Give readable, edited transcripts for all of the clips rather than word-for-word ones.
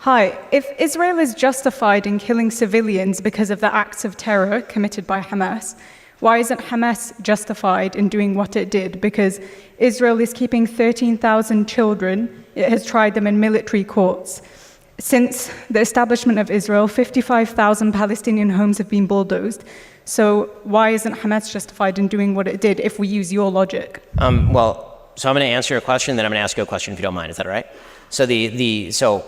Hi. If Israel is justified in killing civilians because of the acts of terror committed by Hamas, why isn't Hamas justified in doing what it did? Because Israel is keeping 13,000 children. It has tried them in military courts. Since the establishment of Israel, 55,000 Palestinian homes have been bulldozed. So why isn't Hamas justified in doing what it did if we use your logic? So I'm going to answer your question, then I'm going to ask you a question if you don't mind. Is that all right? So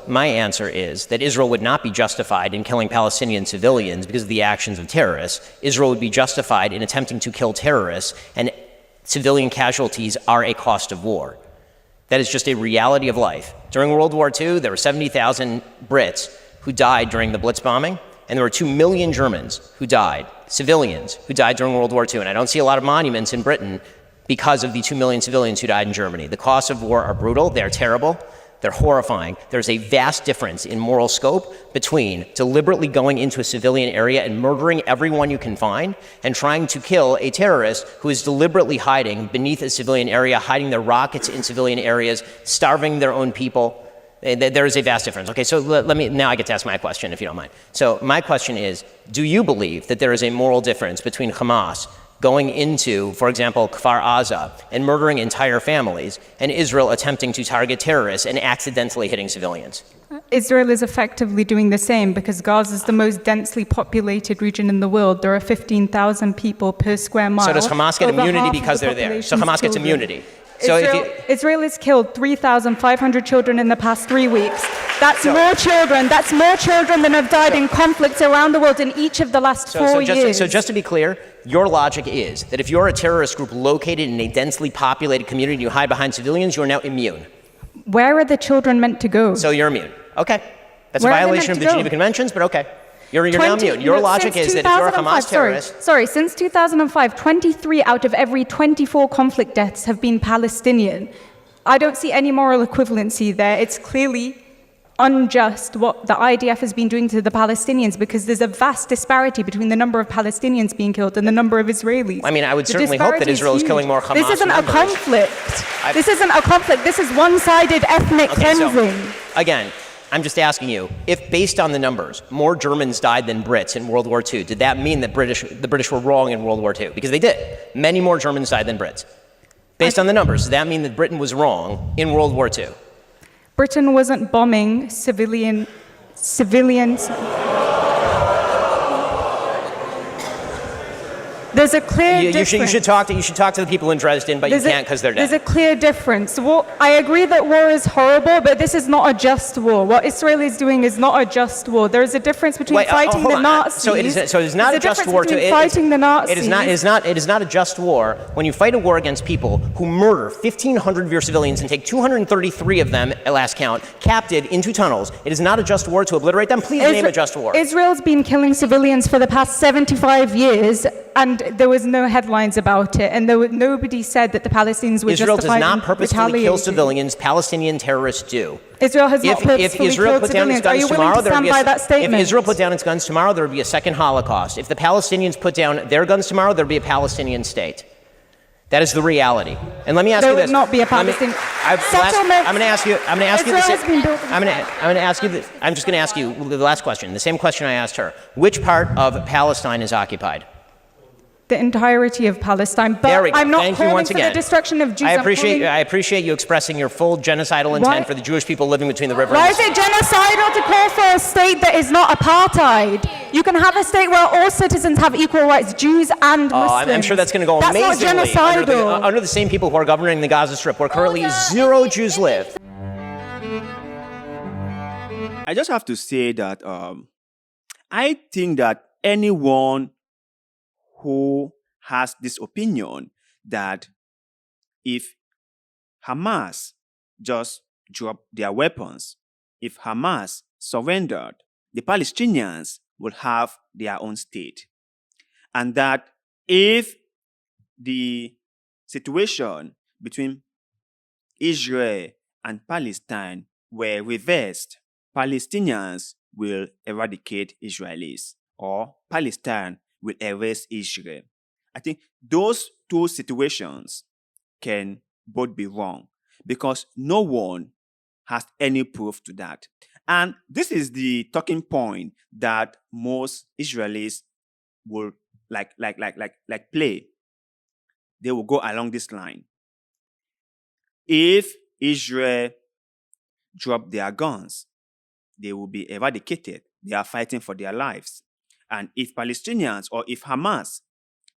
my answer is that Israel would not be justified in killing Palestinian civilians because of the actions of terrorists. Israel would be justified in attempting to kill terrorists, and civilian casualties are a cost of war. That is just a reality of life. During World War II, there were 70,000 Brits who died during the Blitz bombing, and there were 2 million Germans who died, civilians who died during World War II. And I don't see a lot of monuments in Britain because of the 2 million civilians who died in Germany. The costs of war are brutal, they're terrible, they're horrifying. There's a vast difference in moral scope between deliberately going into a civilian area and murdering everyone you can find and trying to kill a terrorist who is deliberately hiding beneath a civilian area, hiding their rockets in civilian areas, starving their own people. There is a vast difference. Okay, so now I get to ask my question, if you don't mind. So my question is, do you believe that there is a moral difference between Hamas going into, for example, Kfar Aza and murdering entire families, and Israel attempting to target terrorists and accidentally hitting civilians? Israel is effectively doing the same because Gaza is the most densely populated region in the world. There are 15,000 people per square mile. So does Hamas get immunity because they're there? So Hamas gets immunity. So Israel has killed 3,500 children in the past 3 weeks. That's more children. That's more children than have died in conflicts around the world in each of the last 4 years. So just to be clear, your logic is that if you're a terrorist group located in a densely populated community and you hide behind civilians, you're now immune. Where are the children meant to go? So you're immune. Okay. That's a violation of the Geneva Conventions, but okay. You're now immune. Your logic is that if you're a Hamas terrorist... Since 2005, 23 out of every 24 conflict deaths have been Palestinian. I don't see any moral equivalency there. It's clearly unjust what the IDF has been doing to the Palestinians because there's a vast disparity between the number of Palestinians being killed and the number of Israelis. I mean, I would certainly hope that Israel is killing more Hamas members. This isn't a conflict. This isn't a conflict. This is one-sided ethnic cleansing. So, again, I'm just asking you, if based on the numbers, more Germans died than Brits in World War II, did that mean that the British were wrong in World War II? Because they did. Many more Germans died than Brits. Based on the numbers, does that mean that Britain was wrong in World War II? Britain wasn't bombing civilians. There's a clear difference. You should talk to the people in Dresden, but you can't because they're dead. There's a clear difference. I agree that war is horrible, but this is not a just war. What Israel is doing is not a just war. There is a difference between fighting the Nazis. So it is not a just war. Fighting the Nazis. It is not a just war when you fight a war against people who murder 1,500 of your civilians and take 233 of them, at last count, captive into tunnels. It is not a just war to obliterate them. Please name a just war. Israel's been killing civilians for the past 75 years, and there was no headlines about it, and nobody said that the Palestinians were Israel justified does not purposefully kill civilians. Palestinian terrorists do. Israel has not purposefully killed civilians. Are you willing to stand by that statement? If Israel put down its guns tomorrow, there would be a second Holocaust. If the Palestinians put down their guns tomorrow, there would be a Palestinian state. That is the reality. And let me ask you this. There would not be a Palestinian settlement. I'm going to ask you this. I'm just going to ask you the last question, the same question I asked her. Which part of Palestine is occupied? The entirety of Palestine, but I'm not calling for the destruction of Jews. I appreciate you expressing your full genocidal intent for the Jewish people living between the river. Why is it genocidal to call for a state that is not apartheid? You can have a state where all citizens have equal rights, Jews and Muslims. I'm sure that's going to go amazingly under the same people who are governing the Gaza Strip, where currently 0 Jews live. I just have to say that I think that anyone who has this opinion that if Hamas just dropped their weapons, if Hamas surrendered, the Palestinians will have their own state. And that if the situation between Israel and Palestine were reversed, Palestinians will eradicate Israelis, or Palestine will erase Israel. I think those two situations can both be wrong because no one has any proof to that. And this is the talking point that most Israelis will play. They will go along this line. If Israel drop their guns, they will be eradicated. They are fighting for their lives. And if Palestinians or if Hamas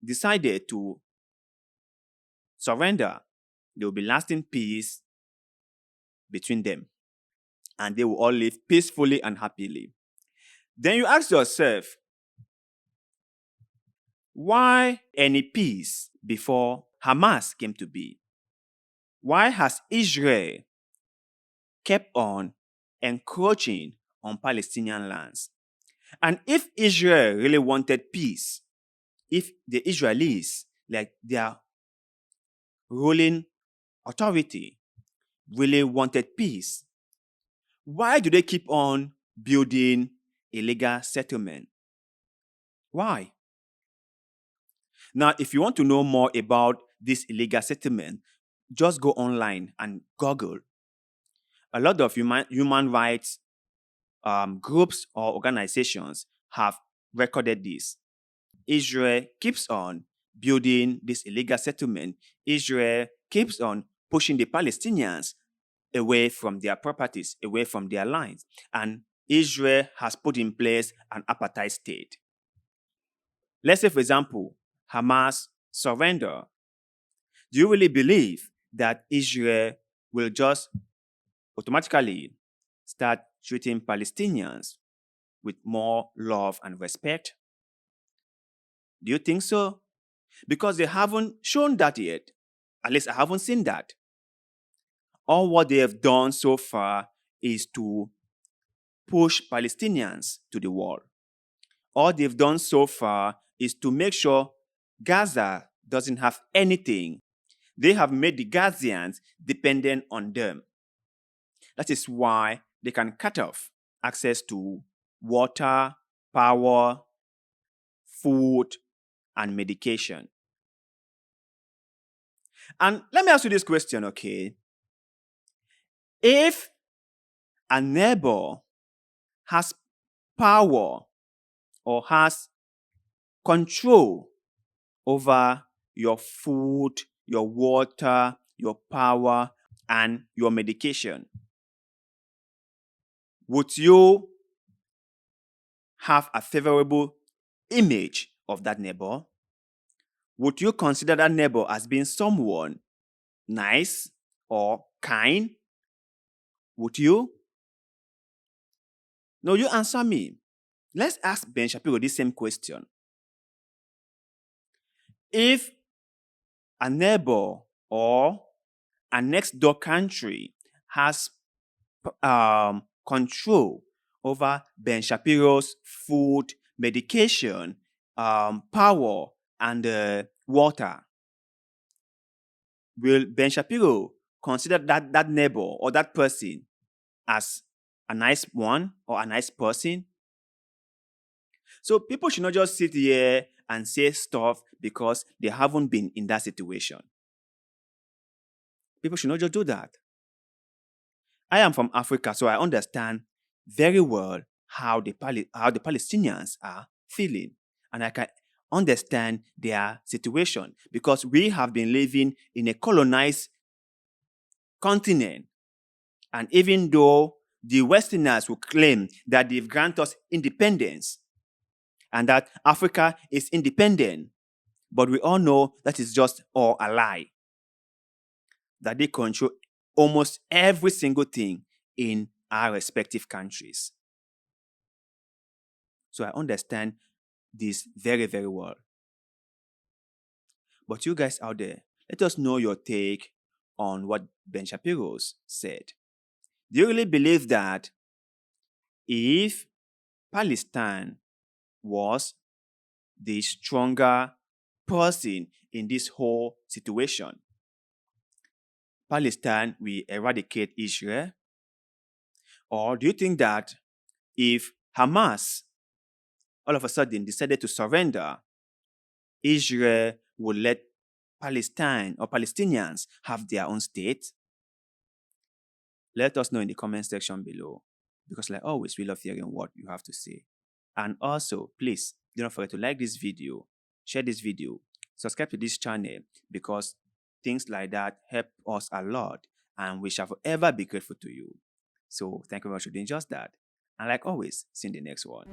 decided to surrender, there will be lasting peace between them. And they will all live peacefully and happily. Then you ask yourself, why any peace before Hamas came to be? Why has Israel kept on encroaching on Palestinian lands? And if Israel really wanted peace, if the Israelis, like their ruling authority, really wanted peace, why do they keep on building illegal settlement? Why? Now, if you want to know more about this illegal settlement, just go online and Google. A lot of human rights groups or organizations have recorded this. Israel keeps on building this illegal settlement. Israel keeps on pushing the Palestinians away from their properties, away from their lands. And Israel has put in place an apartheid state. Let's say, for example, Hamas surrender. Do you really believe that Israel will just automatically start treating Palestinians with more love and respect? Do you think so? Because they haven't shown that yet. At least I haven't seen that. All what they have done so far is to push Palestinians to the wall. All they've done so far is to make sure Gaza doesn't have anything. They have made the Gazians dependent on them. That is why they can cut off access to water, power, food, and medication. And let me ask you this question, okay? If a neighbor has power or has control over your food, your water, your power, and your medication, would you have a favorable image of that neighbor? Would you consider that neighbor as being someone nice or kind? Would you? No, you answer me. Let's ask Ben Shapiro this same question. If a neighbor or a next door country has control over Ben Shapiro's food, medication, power, and water, will Ben Shapiro consider that neighbor or that person as a nice one or a nice person? So people should not just sit here and say stuff because they haven't been in that situation. People should not just do that. I am from Africa, so I understand very well how the Palestinians are feeling. And I can understand their situation because we have been living in a colonized continent. And even though the Westerners will claim that they've granted us independence and that Africa is independent, but we all know that is just all a lie. That they control almost every single thing in our respective countries. So I understand this very, very well. But you guys out there, let us know your take on what Ben Shapiro said. Do you really believe that if Palestine was the stronger person in this whole situation, Palestine will eradicate Israel? Or do you think that if Hamas all of a sudden decided to surrender, Israel would let Palestine or Palestinians have their own state? Let us know in the comment section below. because, like always, we love hearing what you have to say. And also, please do not forget to like this video, share this video, subscribe to this channel, because things like that help us a lot, and we shall forever be grateful to you. So thank you very much for doing just that. And like always, see you in the next one.